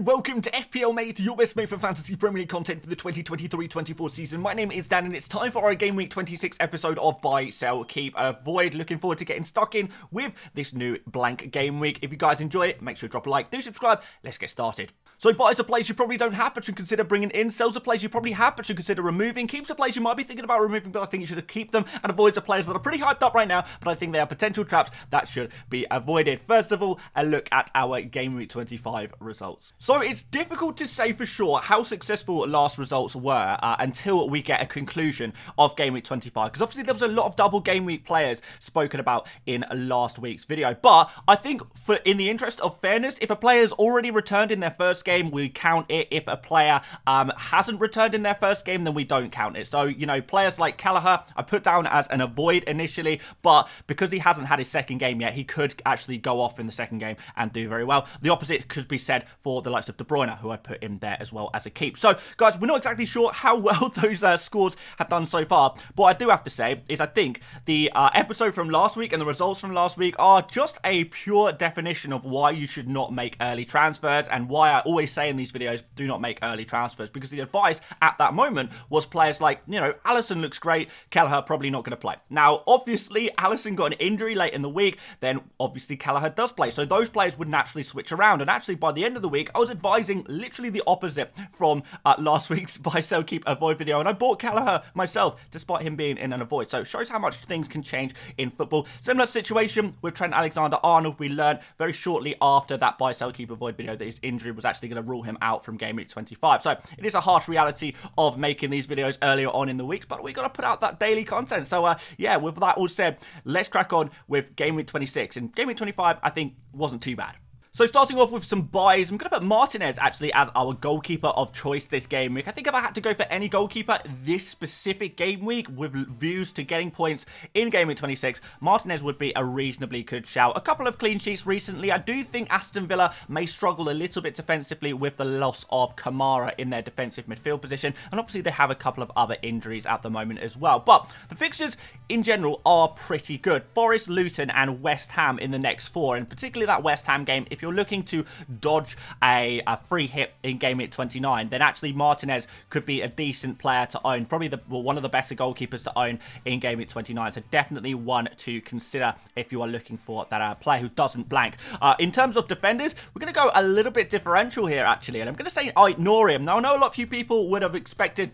and welcome to FPL Mate, your best mate for fantasy Premier League content for the 2023-24 season. My name is Dan and it's time for our Game Week 26 episode of Buy, Sell, Keep, Avoid. Looking forward to getting stuck in with this new blank game week. If you guys enjoy it, make sure to drop a like, do subscribe, let's get started. So buys are players you probably don't have but should consider bringing in, sells are players you probably have but should consider removing, keeps are players you might be thinking about removing but I think you should keep them, and avoids are players that are pretty hyped up right now but I think they are potential traps that should be avoided. First of all, a look at our Game Week 25 results. So it's difficult to say for sure how successful last results were until we get a conclusion of Game Week 25, because obviously there was a lot of double Game Week players spoken about in last week's video. But I think in the interest of fairness, if a player's already returned in their first game, we count it. If a player hasn't returned in their first game, then we don't count it. So, you know, players like Kelleher, I put down as an avoid initially, but because he hasn't had his second game yet, he could actually go off in the second game and do very well. The opposite could be said for the likes of De Bruyne, who I put in there as well as a keep. So, guys, we're not exactly sure how well those scores have done so far. But what I do have to say is I think the episode from last week and the results from last week are just a pure definition of why you should not make early transfers and why I always say in these videos, do not make early transfers, because the advice at that moment was players like, you know, Alisson looks great, Kelleher probably not going to play. Now, obviously, Alisson got an injury late in the week, then obviously Kelleher does play. So those players would naturally switch around. And actually, by the end of the week, I was advising literally the opposite from last week's buy, sell, keep, avoid video. And I bought Kelleher myself, despite him being in an avoid. So it shows how much things can change in football. Similar situation with Trent Alexander-Arnold. We learned very shortly after that buy, sell, keep, avoid video that his injury was actually going to rule him out from Game Week 25. So it is a harsh reality of making these videos earlier on in the weeks, but we got to put out that daily content. So yeah, with that all said, let's crack on with Game Week 26. And Game Week 25, I think, wasn't too bad. So starting off with some buys, I'm going to put Martinez actually as our goalkeeper of choice this game week. I think if I had to go for any goalkeeper this specific game week with views to getting points in Game Week 26, Martinez would be a reasonably good shout. A couple of clean sheets recently. I do think Aston Villa may struggle a little bit defensively with the loss of Kamara in their defensive midfield position. And obviously they have a couple of other injuries at the moment as well. But the fixtures in general are pretty good. Forest, Luton and West Ham in the next four. And particularly that West Ham game, if you're looking to dodge a free hit in Game Week 29, then actually Martinez could be a decent player to own. Probably one of the better goalkeepers to own in Game Week 29. So definitely one to consider if you are looking for that player who doesn't blank. In terms of defenders, we're going to go a little bit differential here actually. And I'm going to say ignore him. Now I know a lot of you people would have expected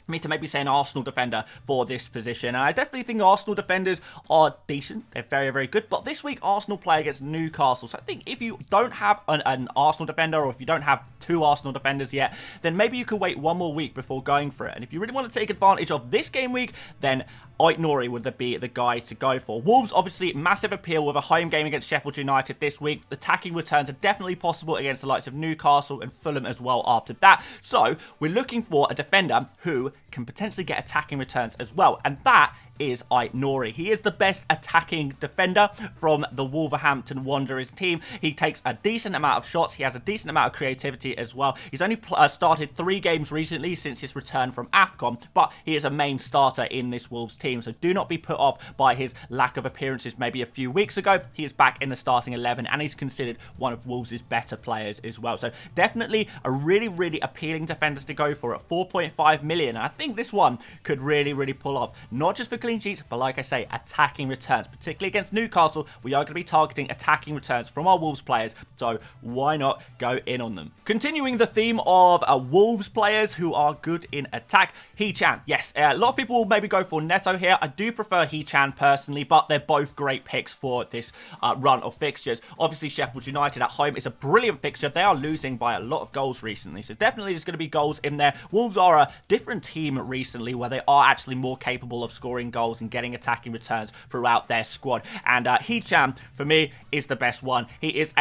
me to maybe say an Arsenal defender for this position. And I definitely think Arsenal defenders are decent. They're very, very good. But this week, Arsenal play against Newcastle. So I think if you don't have an Arsenal defender, or if you don't have two Arsenal defenders yet, then maybe you could wait one more week before going for it. And if you really want to take advantage of this game week, then Aït-Nouri would be the guy to go for. Wolves, obviously, massive appeal with a home game against Sheffield United this week. Attacking returns are definitely possible against the likes of Newcastle and Fulham as well after that. So we're looking for a defender who can potentially get attacking returns as well. And that is Aït-Nouri. He is the best attacking defender from the Wolverhampton Wanderers team. He takes a decent amount of shots. He has a decent amount of creativity as well. He's only started 3 games recently since his return from AFCON, but he is a main starter in this Wolves team. So do not be put off by his lack of appearances maybe a few weeks ago. He is back in the starting 11 and he's considered one of Wolves' better players as well. So definitely a really, really appealing defender to go for at 4.5 million. And I think this one could really, really pull off. Not just for clean sheets, but like I say, attacking returns, particularly against Newcastle. We are going to be targeting attacking returns from our Wolves players, so why not go in on them? Continuing the theme of Wolves players who are good in attack, Hee-Chan. Yes, a lot of people will maybe go for Neto here. I do prefer Hee-Chan personally, but they're both great picks for this run of fixtures. Obviously, Sheffield United at home is a brilliant fixture. They are losing by a lot of goals recently, so definitely there's going to be goals in there. Wolves are a different team recently where they are actually more capable of scoring goals and getting attacking returns throughout their squad. And Hee-Chan, for me, is the best one. He is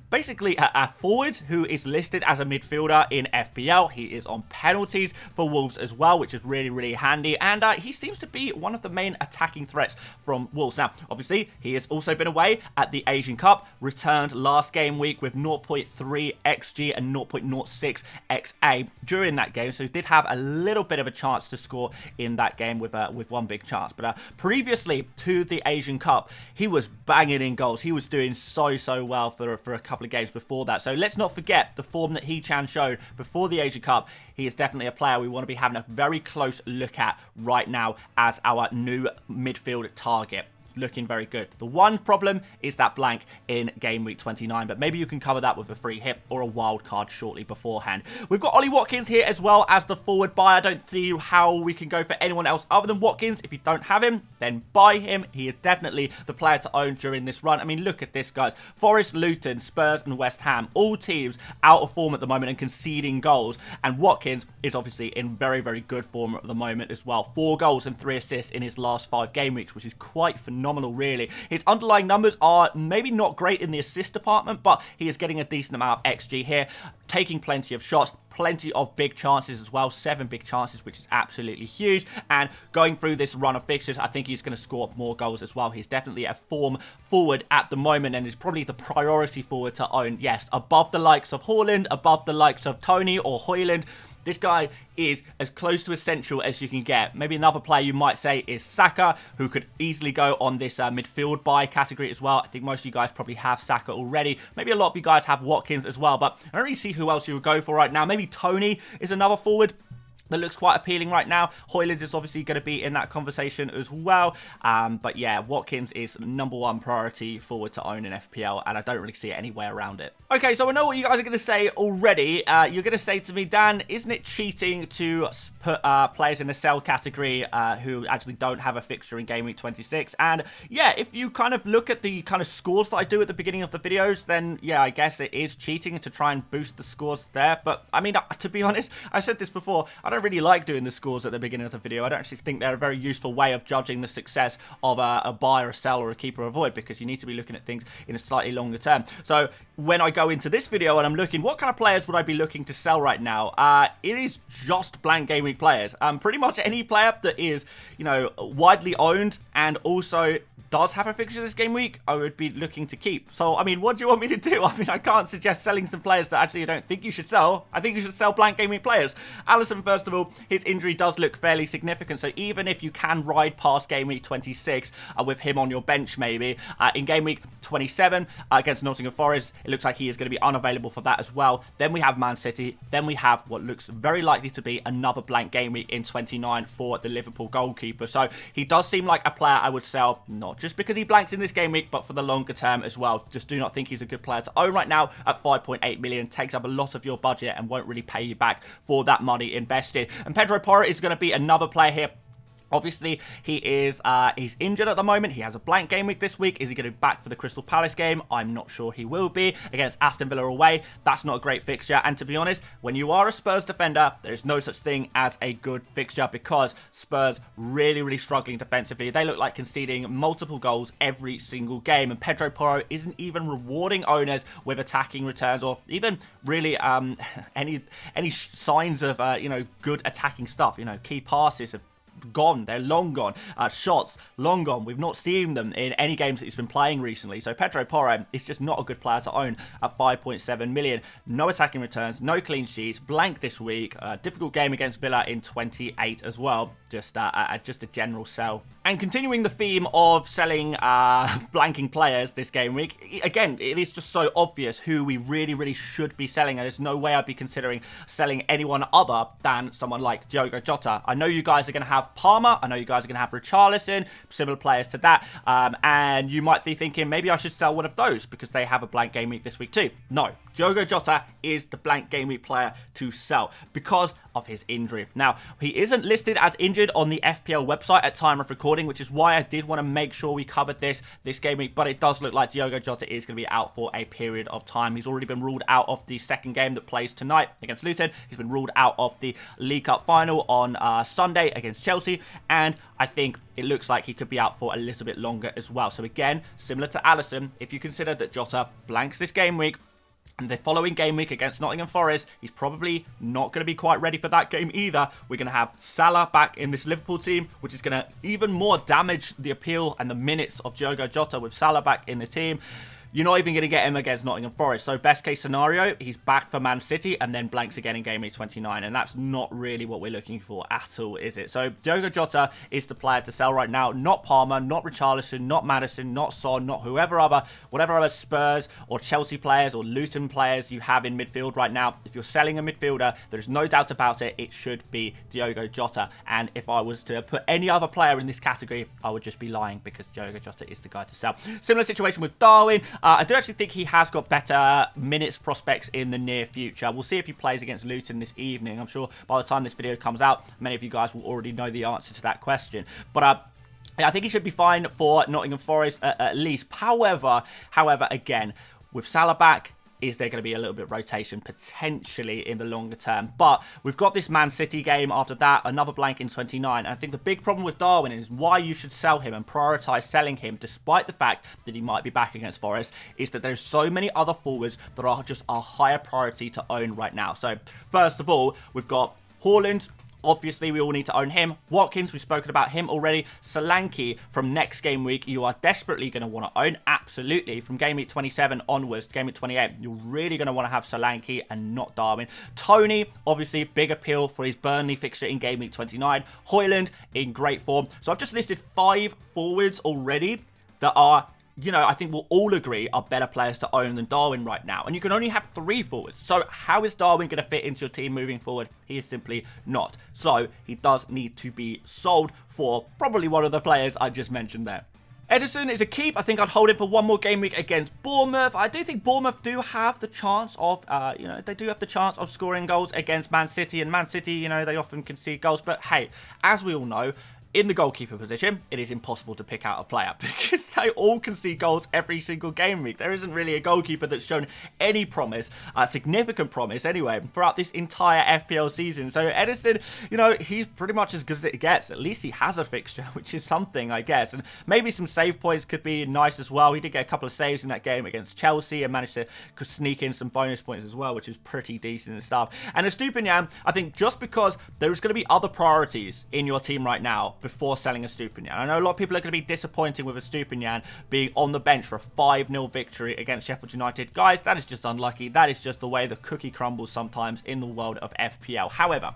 basically a forward who is listed as a midfielder in FPL. He is on penalties for Wolves as well, which is really, really handy. And he seems to be one of the main attacking threats from Wolves. Now, obviously, he has also been away at the Asian Cup, returned last game week with 0.3 XG and 0.06 XA during that game. So he did have a little bit of a chance to score in that game with one big chance. But previously to the Asian Cup, he was banging in goals. He was doing so well for a couple couple of games before that. So let's not forget the form that Hee-Chan showed before the Asia Cup. He is definitely a player we want to be having a very close look at right now as our new midfield target. Looking very good. The one problem is that blank in game week 29, but maybe you can cover that with a free hit or a wild card shortly beforehand. We've got Ollie Watkins here as well as the forward buy. I don't see how we can go for anyone else other than Watkins. If you don't have him, then buy him. He is definitely the player to own during this run. I mean, look at this, guys. Forest, Luton, Spurs and West Ham, all teams out of form at the moment and conceding goals, and Watkins is obviously in very, very good form at the moment as well. 4 goals and 3 assists in his last 5 game weeks, which is quite phenomenal, really. His underlying numbers are maybe not great in the assist department, but he is getting a decent amount of XG here, taking plenty of shots, plenty of big chances as well, 7 big chances, which is absolutely huge. And going through this run of fixtures, I think he's going to score more goals as well. He's definitely a form forward at the moment and is probably the priority forward to own. Yes, above the likes of Haaland, above the likes of Tony or Højlund. This guy is as close to essential as you can get. Maybe another player you might say is Saka, who could easily go on this midfield buy category as well. I think most of you guys probably have Saka already. Maybe a lot of you guys have Watkins as well, but I don't really see who else you would go for right now. Maybe Tony is another forward that looks quite appealing right now. Højlund is obviously going to be in that conversation as well. But yeah, Watkins is #1 priority forward to own in FPL, and I don't really see any way around it. Okay, so I know what you guys are going to say already. You're going to say to me, Dan, isn't it cheating to put players in the sell category who actually don't have a fixture in Game Week 26? And yeah, if you kind of look at the kind of scores that I do at the beginning of the videos, then yeah, I guess it is cheating to try and boost the scores there. But I mean, to be honest, I said this before, I don't really like doing the scores at the beginning of the video. I don't actually think they're a very useful way of judging the success of a buy or a sell or a keep or avoid, because you need to be looking at things in a slightly longer term. So when I go into this video and I'm looking, what kind of players would I be looking to sell right now? It is just blank game week players. Pretty much any player that is, you know, widely owned and also does have a fixture this game week, I would be looking to keep. So, I mean, what do you want me to do? I mean, I can't suggest selling some players that actually I don't think you should sell. I think you should sell blank game week players. Alisson, first of all, his injury does look fairly significant. So even if you can ride past game week 26 with him on your bench, maybe, in game week 27 against Nottingham Forest, it looks like he is going to be unavailable for that as well. Then we have Man City. Then we have what looks very likely to be another blank game week in 29 for the Liverpool goalkeeper. So he does seem like a player I would sell, not just because he blanks in this game week, but for the longer term as well. Just do not think he's a good player to own right now at 5.8 million. Takes up a lot of your budget and won't really pay you back for that money invested. And Pedro Porro is going to be another player here. Obviously, he is he's injured at the moment. He has a blank game week this week. Is he going to be back for the Crystal Palace game? I'm not sure he will be. Against Aston Villa away, that's not a great fixture. And to be honest, when you are a Spurs defender, there is no such thing as a good fixture, because Spurs really, really struggling defensively. They look like conceding multiple goals every single game. And Pedro Porro isn't even rewarding owners with attacking returns or even really any signs of, you know, good attacking stuff. You know, key passes have gone. They're long gone. Shots, long gone. We've not seen them in any games that he's been playing recently. So Pedro Porro is just not a good player to own at 5.7 million. No attacking returns, no clean sheets, blank this week. Difficult game against Villa in 28 as well. Just a general sell. And continuing the theme of selling blanking players this game week, again, it is just so obvious who we really, really should be selling. And there's no way I'd be considering selling anyone other than someone like Diogo Jota. I know you guys are going to have Palmer. I know you guys are going to have Richarlison, similar players to that. And you might be thinking, maybe I should sell one of those because they have a blank game week this week too. No, Diogo Jota is the blank game week player to sell because of his injury. Now, he isn't listed as injured on the FPL website at time of recording, which is why I did want to make sure we covered this game week, but it does look like Diogo Jota is going to be out for a period of time. He's already been ruled out of the second game that plays tonight against Luton. He's been ruled out of the League Cup final on Sunday against Chelsea, and I think it looks like he could be out for a little bit longer as well. So again, similar to Alisson, if you consider that Jota blanks this game week, and the following game week against Nottingham Forest, he's probably not going to be quite ready for that game either. We're going to have Salah back in this Liverpool team, which is going to even more damage the appeal and the minutes of Diogo Jota with Salah back in the team. you're not even going to get him against Nottingham Forest. So best case scenario, he's back for Man City and then blanks again in Game Week 29. And that's not really what we're looking for at all, is it? So Diogo Jota is the player to sell right now. Not Palmer, not Richarlison, not Maddison, not Son, not whatever other Spurs or Chelsea players or Luton players you have in midfield right now. If you're selling a midfielder, there's no doubt about it, it should be Diogo Jota. And if I was to put any other player in this category, I would just be lying, because Diogo Jota is the guy to sell. Similar situation with Darwin. I do actually think he has got better minutes prospects in the near future. We'll see if he plays against Luton this evening. I'm sure by the time this video comes out, many of you guys will already know the answer to that question. But yeah, I think he should be fine for Nottingham Forest at least. However, again, with Salah back, is there going to be a little bit of rotation potentially in the longer term? But we've got this Man City game after that, another blank in 29. And I think the big problem with Darwin is why you should sell him and prioritise selling him, despite the fact that he might be back against Forest, is that there's so many other forwards that are just a higher priority to own right now. So first of all, we've got Haaland. Obviously, we all need to own him. Watkins, we've spoken about him already. Solanke from next game week, you are desperately going to want to own. Absolutely. From game week 27 onwards, game week 28, you're really going to want to have Solanke and not Darwin. Tony, obviously, big appeal for his Burnley fixture in game week 29. Højlund in great form. So I've just listed 5 forwards already that are, you know, I think we'll all agree are better players to own than Darwin right now. And you can only have 3 forwards. So how is Darwin going to fit into your team moving forward? He is simply not. So he does need to be sold for probably one of the players I just mentioned there. Edison is a keep. I think I'd hold him for one more game week against Bournemouth. I do think Bournemouth do have the chance of, they do have the chance of scoring goals against Man City. And Man City, you know, they often concede goals. But hey, as we all know, in the goalkeeper position, it is impossible to pick out a player because they all concede goals every single game week. There isn't really a goalkeeper that's shown any promise, significant promise anyway, throughout this entire FPL season. So Edison, you know, he's pretty much as good as it gets. At least he has a fixture, which is something, I guess. And maybe some save points could be nice as well. He did get a couple of saves in that game against Chelsea and managed to sneak in some bonus points as well, which is pretty decent and stuff. And Estupiñán, I think just because there's going to be other priorities in your team right now before selling Estupiñán. I know a lot of people are going to be disappointed with Estupiñán being on the bench for a 5-0 victory against Sheffield United. Guys, that is just unlucky. That is just the way the cookie crumbles sometimes in the world of FPL. However,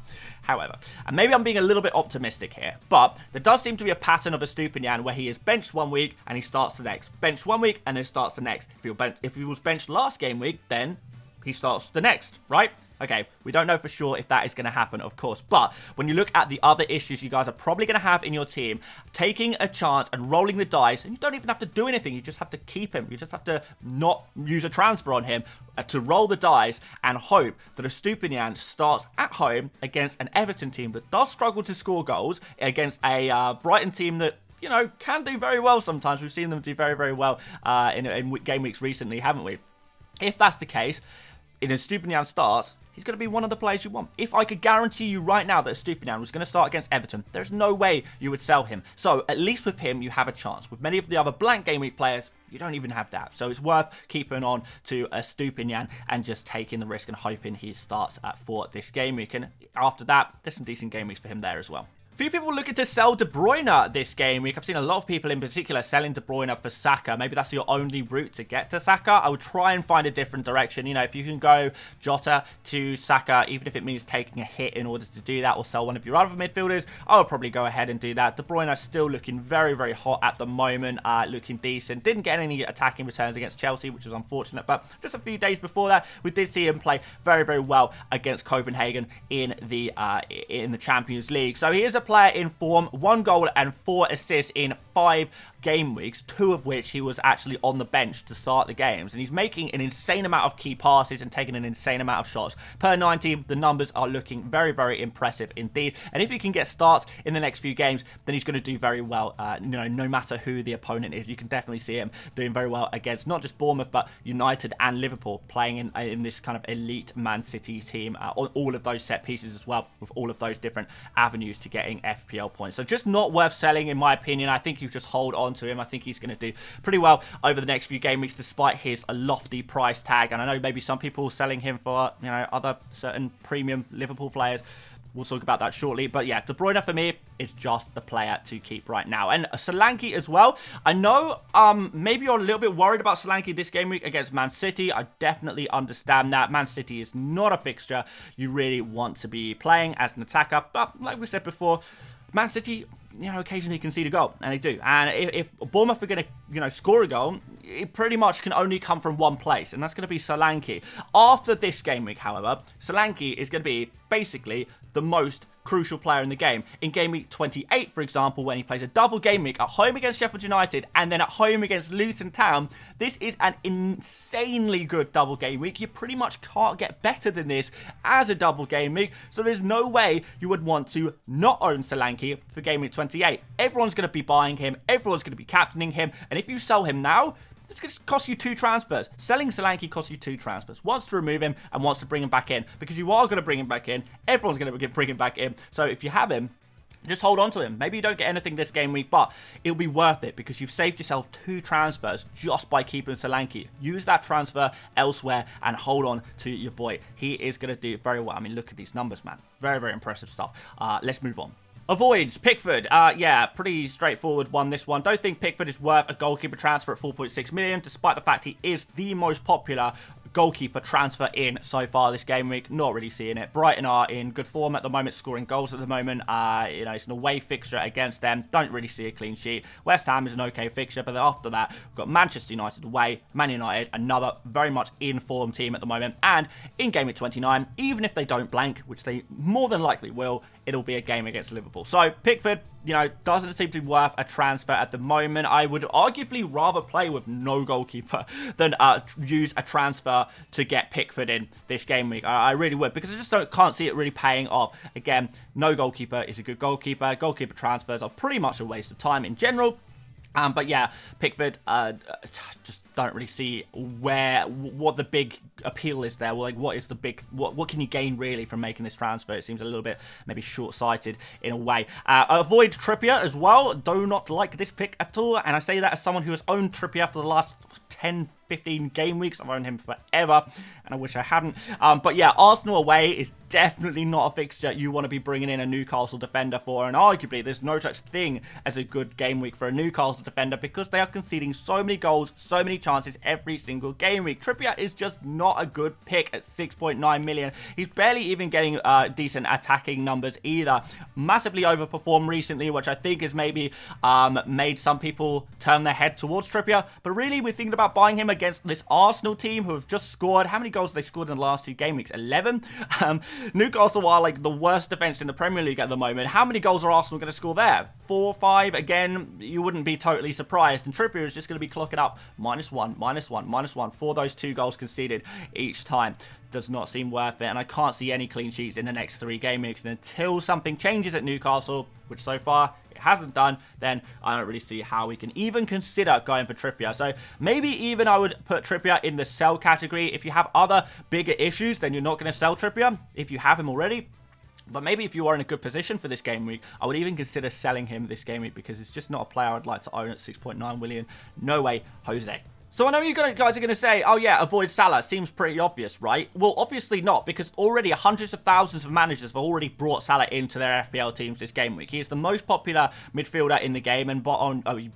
and maybe I'm being a little bit optimistic here, but there does seem to be a pattern of Estupiñán where he is benched one week and he starts the next. Benched one week and then starts the next. If he was benched last game week, then he starts the next, right? Okay, we don't know for sure if that is going to happen, of course. But when you look at the other issues you guys are probably going to have in your team, taking a chance and rolling the dice, and you don't even have to do anything. You just have to keep him. You just have to not use a transfer on him to roll the dice and hope that Estupiñán starts at home against an Everton team that does struggle to score goals, against a Brighton team that, you know, can do very well sometimes. We've seen them do very, very well in game weeks recently, haven't we? If that's the case, in Estupiñán starts, he's going to be one of the players you want. If I could guarantee you right now that Estupiñán was going to start against Everton, there's no way you would sell him. So at least with him, you have a chance. With many of the other blank game week players, you don't even have that. So it's worth keeping on to Estupiñán and just taking the risk and hoping he starts for this game week. And after that, there's some decent game weeks for him there as well. Few people looking to sell De Bruyne this game week. I've seen a lot of people in particular selling De Bruyne for Saka. Maybe that's your only route to get to Saka. I would try and find a different direction. You know, if you can go Jota to Saka, even if it means taking a hit in order to do that, or sell one of your other midfielders, I would probably go ahead and do that. De Bruyne is still looking very, very hot at the moment, looking decent. Didn't get any attacking returns against Chelsea, which was unfortunate, but just a few days before that, we did see him play very, very well against Copenhagen in the Champions League. So he is a player in form, 1 goal and 4 assists in 5 game weeks, 2 of which he was actually on the bench to start the games, and he's making an insane amount of key passes and taking an insane amount of shots. Per 90, the numbers are looking very, very impressive indeed, and if he can get starts in the next few games, then he's going to do very well, no matter who the opponent is. You can definitely see him doing very well against not just Bournemouth, but United and Liverpool, playing in this kind of elite Man City team on all of those set pieces as well, with all of those different avenues to getting FPL points. So just not worth selling, in my opinion. I think you just hold on to him. I think he's going to do pretty well over the next few game weeks, despite his lofty price tag. And I know maybe some people selling him for, other certain premium Liverpool players. We'll talk about that shortly. But yeah, De Bruyne for me is just the player to keep right now. And Solanke as well. I know maybe you're a little bit worried about Solanke this game week against Man City. I definitely understand that. Man City is not a fixture you really want to be playing as an attacker. But like we said before, Man City, occasionally concede a goal, and they do. And if Bournemouth are going to, score a goal, it pretty much can only come from one place, and that's going to be Solanke. After this game week, however, Solanke is going to be basically the most crucial player in the game. In game week 28, for example, when he plays a double game week at home against Sheffield United and then at home against Luton Town, this is an insanely good double game week. You pretty much can't get better than this as a double game week, so there's no way you would want to not own Solanke for game week 28. Everyone's going to be buying him, everyone's going to be captaining him, and if you sell him now, it's going to cost you 2 transfers. Selling Solanke costs you 2 transfers. Once to remove him and once to bring him back in. Because you are going to bring him back in. Everyone's going to bring him back in. So if you have him, just hold on to him. Maybe you don't get anything this game week, but it'll be worth it because you've saved yourself 2 transfers just by keeping Solanke. Use that transfer elsewhere and hold on to your boy. He is going to do very well. I mean, look at these numbers, man. Very, very impressive stuff. Let's move on. Avoids, Pickford. Yeah, pretty straightforward one, this one. Don't think Pickford is worth a goalkeeper transfer at 4.6 million, despite the fact he is the most popular goalkeeper transfer in so far this game week. Not really seeing it. Brighton are in good form at the moment, scoring goals at the moment. It's an away fixture against them. Don't really see a clean sheet. West Ham is an okay fixture, but after that, we've got Manchester United away, Man United, another very much in form team at the moment. And in game week 29, even if they don't blank, which they more than likely will, it'll be a game against Liverpool. So Pickford, doesn't seem to be worth a transfer at the moment. I would arguably rather play with no goalkeeper than use a transfer to get Pickford in this game week. I really would, because I just can't see it really paying off. Again, no goalkeeper is a good goalkeeper. Goalkeeper transfers are pretty much a waste of time in general. But yeah, Pickford, just don't really see what the big appeal is there. Like, what is the big, what can you gain really from making this transfer? It seems a little bit maybe short-sighted in a way. Avoid Trippier as well. Do not like this pick at all. And I say that as someone who has owned Trippier for the last 10, 15 game weeks. I've owned him forever, and I wish I hadn't. But yeah, Arsenal away is definitely not a fixture you want to be bringing in a Newcastle defender for, and arguably there's no such thing as a good game week for a Newcastle defender because they are conceding so many goals, so many chances every single game week. Trippier is just not a good pick at 6.9 million. He's barely even getting decent attacking numbers either. Massively overperformed recently, which I think has maybe made some people turn their head towards Trippier, but really we're thinking about buying him against this Arsenal team who have just scored. How many goals have they scored in the last 2 game weeks? 11. Newcastle are like the worst defense in the Premier League at the moment. How many goals are Arsenal going to score there? 4, 5. Again, you wouldn't be totally surprised. And Trippier is just going to be clocking up -1, -1, -1 for those 2 goals conceded each time. Does not seem worth it, and I can't see any clean sheets in the next 3 game weeks. And until something changes at Newcastle, which so far it hasn't done, then I don't really see how we can even consider going for Trippier. So maybe even I would put Trippier in the sell category. If you have other bigger issues, then you're not going to sell Trippier if you have him already. But maybe if you are in a good position for this game week, I would even consider selling him this game week because it's just not a player I'd like to own at 6.9 million. No way, Jose. So I know you guys are going to say, oh yeah, avoid Salah. Seems pretty obvious, right? Well, obviously not, because already hundreds of thousands of managers have already brought Salah into their FPL teams this game week. He is the most popular midfielder in the game, and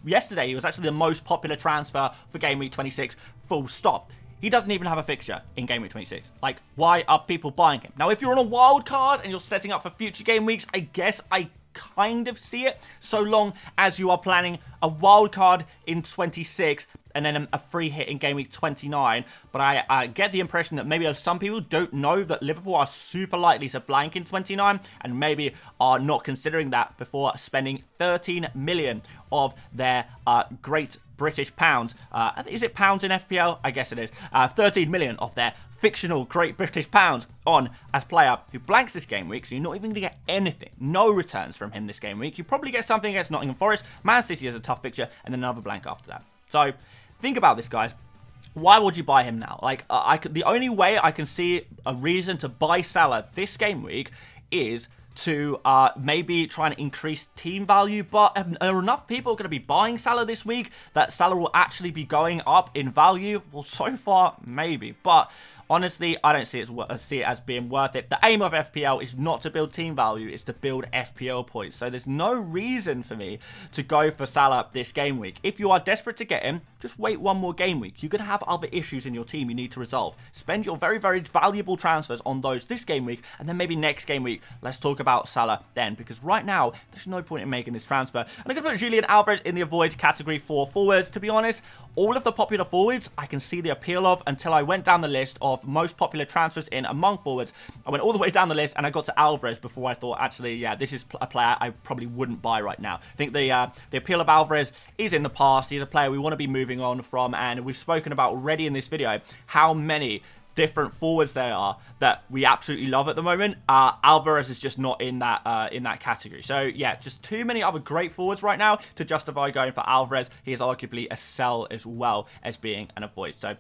yesterday he was actually the most popular transfer for game week 26, full stop. He doesn't even have a fixture in game week 26. Like, why are people buying him? Now, if you're on a wild card and you're setting up for future game weeks, I guess I kind of see it, so long as you are planning a wild card in 26 and then a free hit in game week 29. But I get the impression that maybe some people don't know that Liverpool are super likely to blank in 29 and maybe are not considering that before spending 13 million of their great British pounds. Is it pounds in FPL? I guess it is. 13 million of their fictional Great British pounds on as player who blanks this game week, so you're not even going to get anything. No returns from him this game week. You probably get something against Nottingham Forest. Man City has a tough fixture, and then another blank after that. So think about this, guys. Why would you buy him now? Like, the only way I can see a reason to buy Salah this game week is to maybe try and increase team value, but are enough people going to be buying Salah this week that Salah will actually be going up in value? Well, so far, maybe, but honestly, I don't see it as being worth it. The aim of FPL is not to build team value, it's to build FPL points. So there's no reason for me to go for Salah this game week. If you are desperate to get him, just wait one more game week. You're going to have other issues in your team you need to resolve. Spend your very, very valuable transfers on those this game week, and then maybe next game week, let's talk about Salah then, because right now, there's no point in making this transfer. And I'm going to put Julian Alvarez in the avoid category for forwards. To be honest, all of the popular forwards, I can see the appeal of until I went down the list of most popular transfers in among forwards. I went all the way down the list and I got to Alvarez before I thought, actually, yeah, this is a player I probably wouldn't buy right now. I think the appeal of Alvarez is in the past. He's a player we want to be moving on from, and we've spoken about already in this video how many different forwards there are that we absolutely love at the moment. Alvarez is just not in that category. So yeah, just too many other great forwards right now to justify going for Alvarez. He is arguably a sell as well as being an avoid. So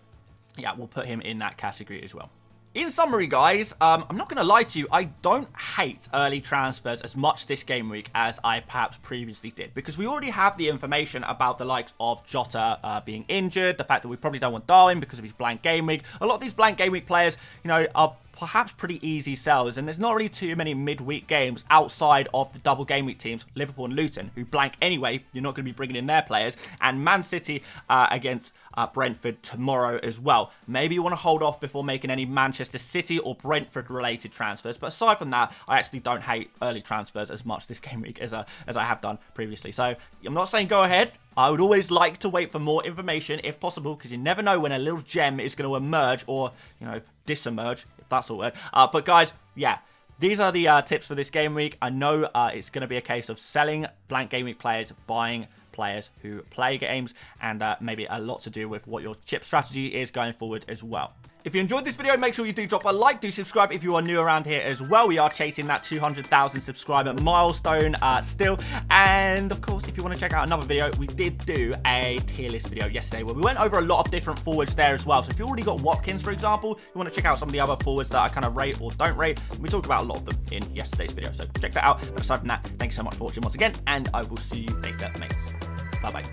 yeah, we'll put him in that category as well. In summary, guys, I'm not going to lie to you, I don't hate early transfers as much this game week as I perhaps previously did, because we already have the information about the likes of Jota being injured, the fact that we probably don't want Darwin because of his blank game week. A lot of these blank game week players, you know, are perhaps pretty easy sells, and there's not really too many midweek games outside of the double game week teams, Liverpool and Luton, who blank anyway. You're not going to be bringing in their players, and Man City against Brentford tomorrow as well. Maybe you want to hold off before making any Manchester City or Brentford related transfers, but aside from that, I actually don't hate early transfers as much this game week as I have done previously. So I'm not saying go ahead. I would always like to wait for more information if possible, because you never know when a little gem is going to emerge or, you know, disemerge, if that's a word. But guys, yeah, these are the tips for this game week. I know it's going to be a case of selling blank game week players, buying players who play games, and maybe a lot to do with what your chip strategy is going forward as well. If you enjoyed this video, make sure you do drop a like, do subscribe if you are new around here as well. We are chasing that 200,000 subscriber milestone still. And of course, if you want to check out another video, we did do a tier list video yesterday where we went over a lot of different forwards there as well. So if you already got Watkins, for example, you want to check out some of the other forwards that I kind of rate or don't rate, we talked about a lot of them in yesterday's video. So check that out. But aside from that, thanks so much for watching once again, and I will see you later, mates. Bye-bye.